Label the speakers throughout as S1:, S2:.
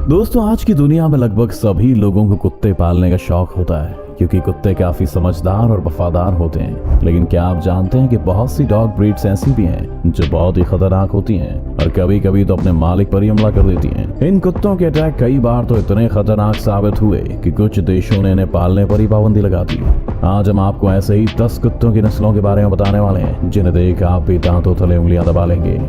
S1: दोस्तों, आज की दुनिया में लगभग सभी लोगों को कुत्ते पालने का शौक होता है क्योंकि कुत्ते काफी समझदार और वफादार होते हैं। लेकिन क्या आप जानते हैं कि बहुत सी डॉग ब्रीड्स ऐसी भी हैं जो बहुत ही खतरनाक होती हैं और कभी कभी तो अपने मालिक पर ही हमला कर देती हैं। इन कुत्तों के अटैक कई बार तो इतने खतरनाक साबित हुए कि कुछ देशों ने इन्हें पालने पर ही पाबंदी लगा दी। आज हम आपको ऐसे ही 10 कुत्तों की नस्लों के बारे में बताने वाले हैं जिन्हें देख आप भी दांतों तले उंगलियां दबा लेंगे।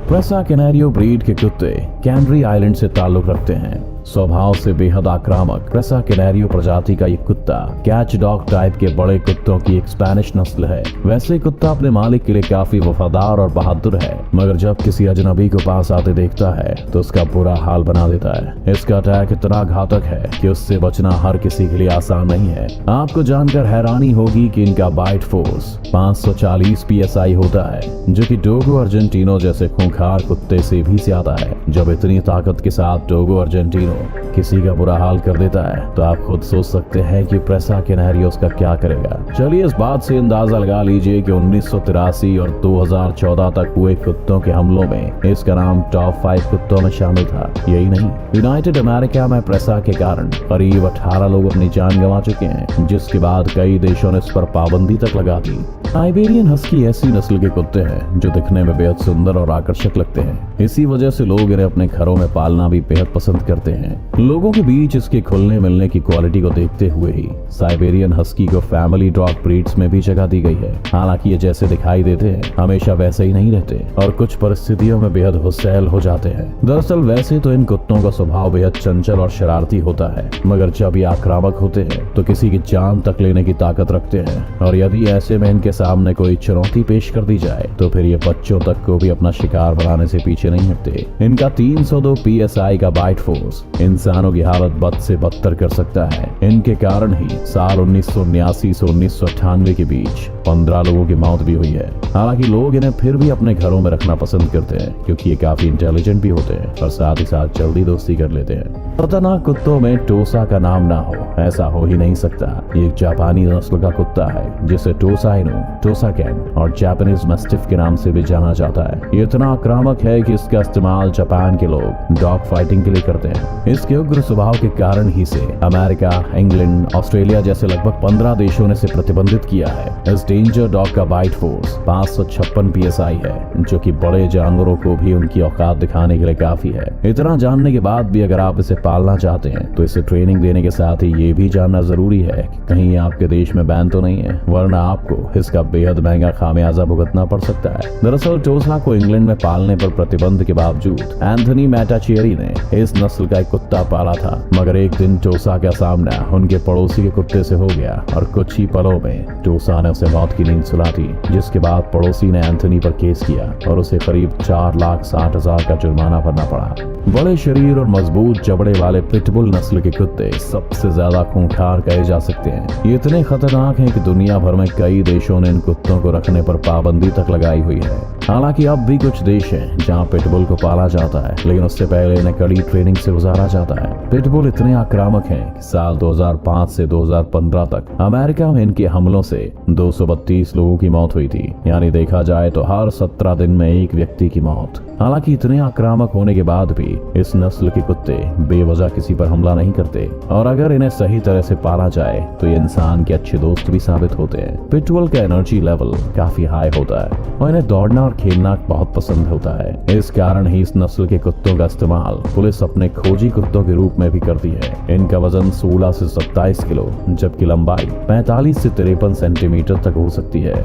S1: प्रेसा कैनेरियो ब्रीड के कुत्ते कैनरी आइलैंड से ताल्लुक रखते हैं। स्वभाव से बेहद आक्रामक प्रेसा कैनेरियो प्रजाति का ये कुत्ता कैच डॉग टाइप के बड़े कुत्तों की एक स्पेनिश नस्ल है। वैसे कुत्ता अपने मालिक के लिए काफी वफादार और बहादुर है, मगर जब किसी अजनबी को पास आते देखता है तो उसका बुरा हाल बना देता है। इसका अटैक इतना घातक है कि उससे बचना हर किसी के लिए आसान नहीं है। आपको जानकर हैरानी होगी कि इनका बाइट फोर्स 540 PSI होता है, जो कि डोगो अर्जेंटिनो जैसे खूंखार कुत्ते से भी ज्यादा है। जब इतनी ताकत के साथ डोगो अर्जेंटिनो किसी का बुरा हाल कर देता है तो आप खुद सोच सकते हैं कि प्रेसा कैनेरियो उसका क्या करेगा। चलिए इस बात से अंदाजा लगा लीजिए कि 1983 और 2014 तक हुए कुत्तों के हमलों में इसका नाम टॉप 5 कुत्तों में शामिल था। यही नहीं, यूनाइटेड अमेरिका में प्रेसा के कारण करीब 18 लोग अपनी जान गंवा चुके हैं, जिसके बाद कई देशों ने इस पर पाबंदी तक लगा दी। साइबेरियन हस्की ऐसी नस्ल के कुत्ते हैं जो दिखने में बेहद सुंदर और आकर्षक लगते हैं। इसी वजह से लोग इन्हें अपने घरों में पालना भी बेहद पसंद करते हैं। लोगों के बीच इसके खुलने मिलने की क्वालिटी को देखते हुए ही साइबेरियन हस्की को फैमिली डॉग ब्रीड्स में भी जगह दी गई है। हालांकि ये जैसे दिखाई देते हैं हमेशा वैसे ही नहीं रहते और कुछ परिस्थितियों में बेहद गुस्सैल हो जाते हैं। दरअसल वैसे तो इन कुत्तों का स्वभाव बेहद चंचल और शरारती होता है, मगर जब ये आक्रामक होते हैं तो किसी की जान तक लेने की ताकत रखते हैं। और यदि ऐसे में इनके सामने कोई चुनौती पेश कर दी जाए तो फिर ये बच्चों तक को भी अपना शिकार बनाने से पीछे नहीं हटते। इनका 302 PSI का बाइट फोर्स इंसानों की हालत बद से बदतर कर सकता है। इनके कारण ही साल 1979 से 1998 के बीच 15 लोगों की मौत भी हुई है। हालांकि लोग इन्हें फिर भी अपने घरों में रखना पसंद करते हैं क्योंकि ये काफी इंटेलिजेंट भी होते हैं और साथ ही साथ जल्दी दोस्ती कर लेते हैं। खतरनाक कुत्तों में टोसा का नाम ना हो ऐसा हो ही नहीं सकता। ये एक जापानी नस्ल का कुत्ता है जिसे टोसा इनु, टोसा कैन और जापानीज मैस्टिफ के नाम से भी जाना जाता है। ये इतना आक्रामक है कि इसका इस्तेमाल जापान के लोग डॉग फाइटिंग के लिए करते हैं। इसके उग्र स्वभाव के कारण ही से अमेरिका, इंग्लैंड, ऑस्ट्रेलिया जैसे लगभग 15 देशों ने इसे प्रतिबंधित किया है। इस डेंजर डॉग का बाइट फोर्स 556 PSI है, जो कि बड़े जानवरों को भी उनकी औकात दिखाने के लिए काफी है। इतना जानने के बाद भी अगर आप इसे पालना चाहते हैं तो इसे ट्रेनिंग देने के साथ ही ये भी जानना जरूरी है कि कहीं आपके देश में बैन तो नहीं है, वरना आपको इसका बेहद महंगा खामियाजा भुगतना पड़ सकता है। दरअसल टोसा को इंग्लैंड में पालने पर प्रतिबंध के बावजूद एंथनी मैटाचेरी ने इस नस्ल का एक कुत्ता पाला था, मगर एक दिन टोसा का सामना उनके पड़ोसी के कुत्ते से हो गया और कुछ ही पलों में टोसा ने उसे मौत की नींद सुला दी, जिसके बाद पड़ोसी ने एंथनी पर केस किया और उसे करीब 4,60,000 का जुर्माना भरना पड़ा। बड़े शरीर और मजबूत जबड़े वाले पिटबुल नस्ल के कुत्ते सबसे ज्यादा खूंखार कहे जा सकते हैं। ये इतने खतरनाक हैं कि दुनिया भर में कई देशों ने इन कुत्तों को रखने पर पाबंदी तक लगाई हुई है। हालांकि अब भी कुछ देश हैं जहां पिटबुल को पाला जाता है, लेकिन उससे पहले इन्हें कड़ी ट्रेनिंग से गुजारा जाता है। पिटबुल इतने आक्रामक हैं कि साल 2005 से 2015 तक अमेरिका में इनके हमलों से 232 लोगों की मौत हुई थी। यानी देखा जाए तो हर 17 दिन में एक व्यक्ति की मौत। हालांकि इतने आक्रामक होने के बाद भी इस नस्ल के कुत्ते बेवजह किसी पर हमला नहीं करते और अगर इन्हें सही तरह से पाला जाए तो ये इंसान के अच्छे दोस्त भी साबित होते हैं। पिटबुल का एनर्जी लेवल काफी हाई होता है और इन्हें दौड़ना और खेलना बहुत पसंद होता है। इस कारण ही इस नस्ल के कुत्तों का इस्तेमाल पुलिस अपने खोजी कुत्तों के रूप में भी करती है। इनका वजन 16 से 27 किलो जबकि लंबाई 45 से 53 सेंटीमीटर तक हो सकती है।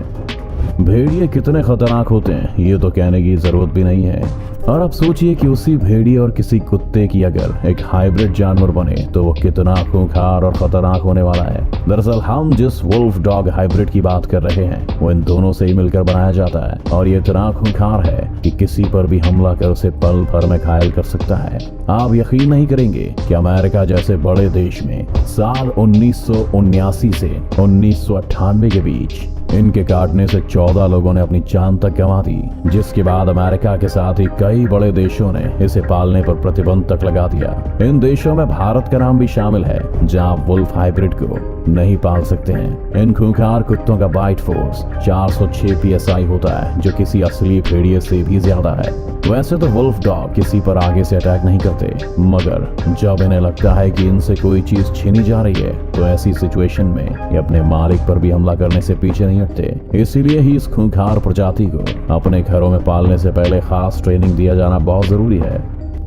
S1: भेड़िए कितने खतरनाक होते हैं ये तो कहने की जरूरत भी नहीं है। और अब सोचिए कि उसी भेड़िए और किसी कुत्ते की अगर एक हाइब्रिड जानवर बने तो वो कितना खूंखार और खतरनाक होने वाला है। दरअसल हम जिस वुल्फ डॉग हाइब्रिड की बात कर रहे हैं वो इन दोनों से ही मिलकर बनाया जाता है और ये इतना खूंखार है कि किसी पर भी हमला कर उसे पल भर में घायल कर सकता है। आप यकीन नहीं करेंगे कि अमेरिका जैसे बड़े देश में साल 1979 से 1998 के बीच इनके काटने से 14 लोगों ने अपनी जान तक गंवा दी, जिसके बाद अमेरिका के साथ ही कई बड़े देशों ने इसे पालने पर प्रतिबंध तक लगा दिया। इन देशों में भारत का नाम भी शामिल है, जहां आप वुल्फ हाइब्रिड को नहीं पाल सकते हैं। इन खूंखार कुत्तों का बाइट फोर्स 406 PSI होता है, जो किसी असली भेड़िए से भी ज्यादा है। वैसे तो वुल्फ डॉग किसी पर आगे से अटैक नहीं करते, मगर जब इन्हें लगता है कि इनसे कोई चीज छीनी जा रही है तो ऐसी सिचुएशन में ये अपने मालिक पर भी हमला करने से पीछे नहीं हटते। इसीलिए ही इस खूंखार प्रजाति को अपने घरों में पालने से पहले खास ट्रेनिंग दिया जाना बहुत जरूरी है।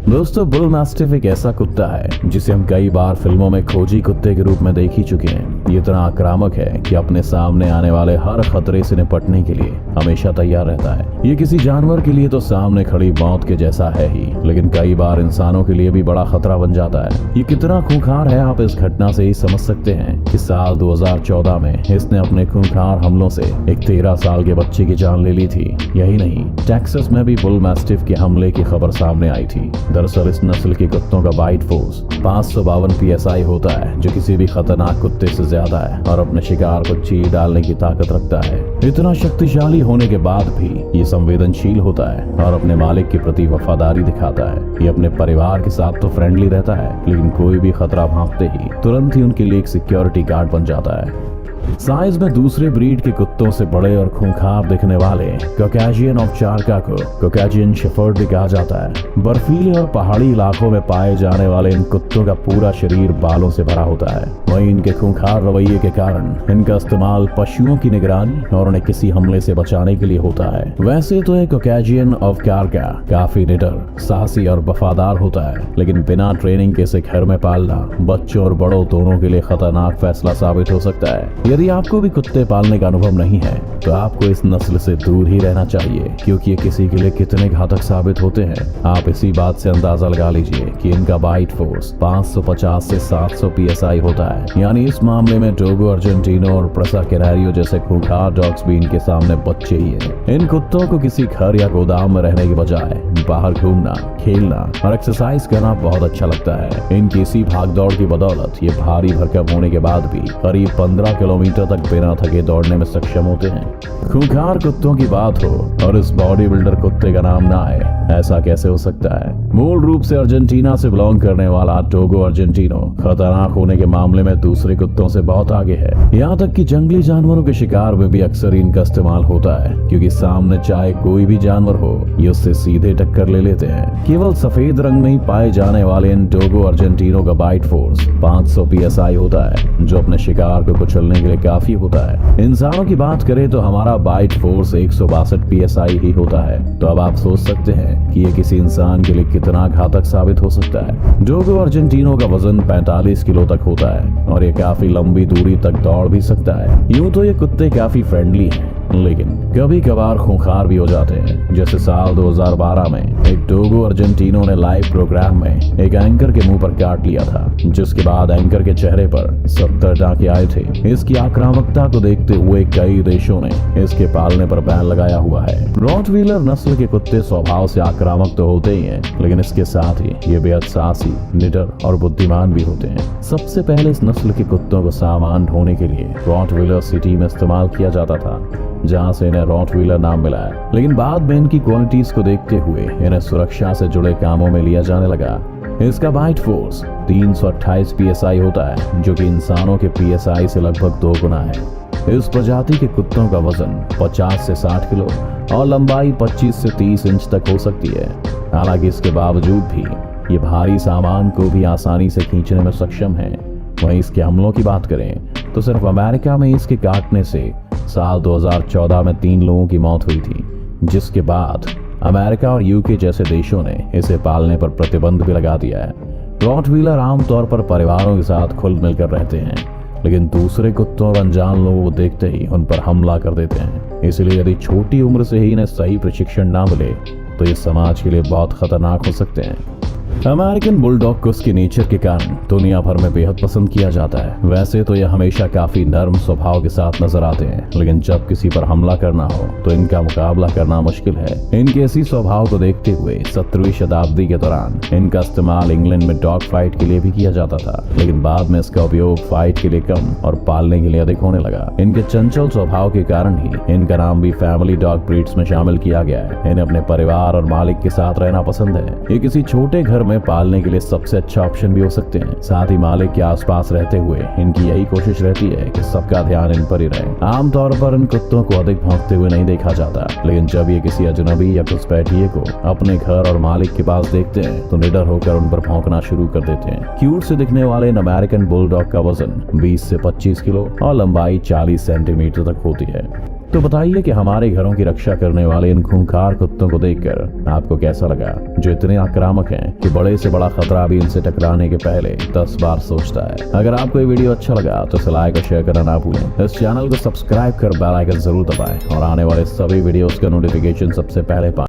S1: दोस्तों, बुल मैस्टिफ एक ऐसा कुत्ता है जिसे हम कई बार फिल्मों में खोजी कुत्ते के रूप में देख ही चुके हैं। ये इतना आक्रामक है कि अपने सामने आने वाले हर खतरे से निपटने के लिए हमेशा तैयार रहता है। ये किसी जानवर के लिए तो सामने खड़ी मौत के जैसा है ही, लेकिन कई बार इंसानों के लिए भी बड़ा खतरा बन जाता है। ये कितना खूंखार है आप इस घटना से ही समझ सकते हैं कि साल 2014 में इसने अपने खूंखार हमलों से एक 13 साल के बच्चे की जान ले ली थी। यही नहीं, टेक्सास में भी बुल मैस्टिफ के हमले की खबर सामने आई थी। दरअसल इस नस्ल के कुत्तों का बाइट फोर्स 552 PSI होता है, जो किसी भी खतरनाक कुत्ते से ज्यादा है और अपने शिकार को चीर डालने की ताकत रखता है। इतना शक्तिशाली होने के बाद भी ये संवेदनशील होता है और अपने मालिक के प्रति वफादारी दिखाता है। ये अपने परिवार के साथ तो फ्रेंडली रहता है, लेकिन कोई भी खतरा भांपते ही तुरंत ही उनके लिए एक सिक्योरिटी गार्ड बन जाता है। साइज में दूसरे ब्रीड के कुत्तों से बड़े और खूंखार दिखने वाले कॉकेशियन ओवचारका को कॉकेशियन शेफर्ड भी कहा जाता है। बर्फीले और पहाड़ी इलाकों में पाए जाने वाले इन कुत्तों का पूरा शरीर बालों से भरा होता है। वहीं इनके खूंखार रवैये के कारण इनका इस्तेमाल पशुओं की निगरानी और उन्हें किसी हमले से बचाने के लिए होता है। वैसे तो एक कॉकेशियन ओवचारका काफी निडर, साहसी और वफादार होता है, लेकिन बिना ट्रेनिंग के इसे घर में पालना बच्चों और बड़ों दोनों के लिए खतरनाक फैसला साबित हो सकता है। यदि आपको भी कुत्ते पालने का अनुभव नहीं है तो आपको इस नस्ल से दूर ही रहना चाहिए, क्योंकि ये किसी के लिए कितने घातक साबित होते हैं आप इसी बात से अंदाजा लगा लीजिए कि इनका बाइट फोर्स 550 से 700 PSI होता है। यानी इस मामले में डोगो अर्जेंटिनो और प्रसा कैनारियो जैसे खूंखार डॉग्स भी इनके सामने बच्चे ही हैं। इन कुत्तों को किसी घर या गोदाम में रहने के बजाय बाहर घूमना, खेलना और एक्सरसाइज करना बहुत अच्छा लगता है। इनकी इसी भागदौड़ की बदौलत ये भारी भरकम होने के बाद भी करीब 15 किलोमीटर तक बिना थके दौड़ने में सक्षम होते हैं। खूंखार कुत्तों की बात हो और इस बॉडी बिल्डर कुत्ते का नाम ना आए, ऐसा कैसे हो सकता है? मूल रूप से अर्जेंटीना से बिलोंग करने वाला डोगो अर्जेंटिनो खतरनाक होने के मामले में दूसरे कुत्तों से बहुत आगे है। यहाँ तक कि जंगली जानवरों के शिकार में भी अक्सर इनका इस्तेमाल होता है, क्योंकि सामने चाहे कोई भी जानवर हो ये उससे सीधे टक्कर ले लेते हैं। केवल सफेद रंग में ही पाए जाने वाले इन डोगो अर्जेंटिनो का बाइट फोर्स 500 PSI होता है, जो अपने शिकार को कुचलने के लिए काफी होता है। इंसानों की बात करें तो हमारा बाइट फोर्स 162 PSI ही होता है। तो अब आप सोच सकते हैं कि ये किसी इंसान के लिए कितना घातक साबित हो सकता है। डोगो अर्जेंटिनो का वजन 45 किलो तक होता है और ये काफी लंबी दूरी तक दौड़ भी सकता है। यूं तो ये कुत्ते काफी फ्रेंडली हैं, लेकिन कभी कभार खूंखार भी हो जाते हैं। जैसे साल 2012 में एक डोगो अर्जेंटिनो ने लाइव प्रोग्राम में एक एंकर के मुंह पर काट लिया था, जिसके बाद एंकर के चेहरे पर 70 टांके आए थे। इसकी आक्रामकता को देखते हुए कई देशों ने इसके पालने पर बैन लगाया हुआ है। रॉटवीलर नस्ल के कुत्ते स्वभाव से आक्रामक तो होते ही हैं, लेकिन इसके साथ ही ये बेहद साहसी, निडर और बुद्धिमान भी होते हैं। सबसे पहले इस नस्ल के कुत्तों को सामान ढोने के लिए रॉटवीलर सिटी में इस्तेमाल किया जाता था, जहां से इन्हें रॉटवीलर नाम मिला है। लेकिन बाद में इनकी क्वालिटीज को देखते हुए इन्हें सुरक्षा से जुड़े कामों में लिया जाने लगा। इसका बाइट फोर्स 328 PSI होता है, जो कि इंसानों के PSI से लगभग 2 गुना है। इस प्रजाति के कुत्तों का वजन 50 से 60 किलो और लंबाई 25 से 30 इंच तक हो सकती है। हालांकि इसके बावजूद भी ये भारी सामान को भी आसानी से खींचने में सक्षम है। वहीं इसके हमलों की बात करें तो सिर्फ अमेरिका में इसके काटने से साल 2014 में 3 लोगों की मौत हुई थी, जिसके बाद अमेरिका और UK जैसे देशों ने इसे पालने पर प्रतिबंध भी लगा दिया है। रॉटवीलर आमतौर पर परिवारों के साथ खुल मिलकर रहते हैं, लेकिन दूसरे कुत्तों और अनजान लोगों को देखते ही उन पर हमला कर देते हैं। इसलिए यदि छोटी उम्र से ही इन्हें सही प्रशिक्षण ना मिले तो ये समाज के लिए बहुत खतरनाक हो सकते हैं। अमेरिकन बुलडॉग को उसके नेचर के कारण दुनिया भर में बेहद पसंद किया जाता है। वैसे तो यह हमेशा काफी नर्म स्वभाव के साथ नजर आते हैं, लेकिन जब किसी पर हमला करना हो तो इनका मुकाबला करना मुश्किल है। इनके इसी स्वभाव को देखते हुए 17वीं शताब्दी के दौरान इनका इस्तेमाल इंग्लैंड में डॉग फाइट के लिए भी किया जाता था, लेकिन बाद में इसका उपयोग फाइट के लिए कम और पालने के लिए अधिक होने लगा। इनके चंचल स्वभाव के कारण ही इनका नाम भी फैमिली डॉग ब्रीड्स में शामिल किया गया है। इन्हें अपने परिवार और मालिक के साथ रहना पसंद है। ये किसी छोटे घर में में पालने के लिए सबसे अच्छा ऑप्शन भी हो सकते हैं। साथ ही मालिक के आसपास रहते हुए इनकी यही कोशिश रहती है कि सबका ध्यान इन पर ही रहे। आमतौर पर इन कुत्तों को अधिक भौंकते हुए नहीं देखा जाता, लेकिन जब ये किसी अजनबी या घुसपैठिए को अपने घर और मालिक के पास देखते हैं तो निडर होकर उन पर भौंकना शुरू कर देते हैं। क्यूट से दिखने वाले इन अमेरिकन बुलडॉग का वजन 20 से 25 किलो और लंबाई 40 सेंटीमीटर तक होती है। तो बताइए कि हमारे घरों की रक्षा करने वाले इन खूंखार कुत्तों को देखकर आपको कैसा लगा, जो इतने आक्रामक हैं कि बड़े से बड़ा खतरा भी इनसे टकराने के पहले 10 बार सोचता है। अगर आपको ये वीडियो अच्छा लगा तो इसे लाइक और शेयर करना ना भूलें। इस चैनल को सब्सक्राइब कर बेल आइकन जरूर दबाएं और आने वाले सभी वीडियोस का नोटिफिकेशन सबसे पहले पाएं।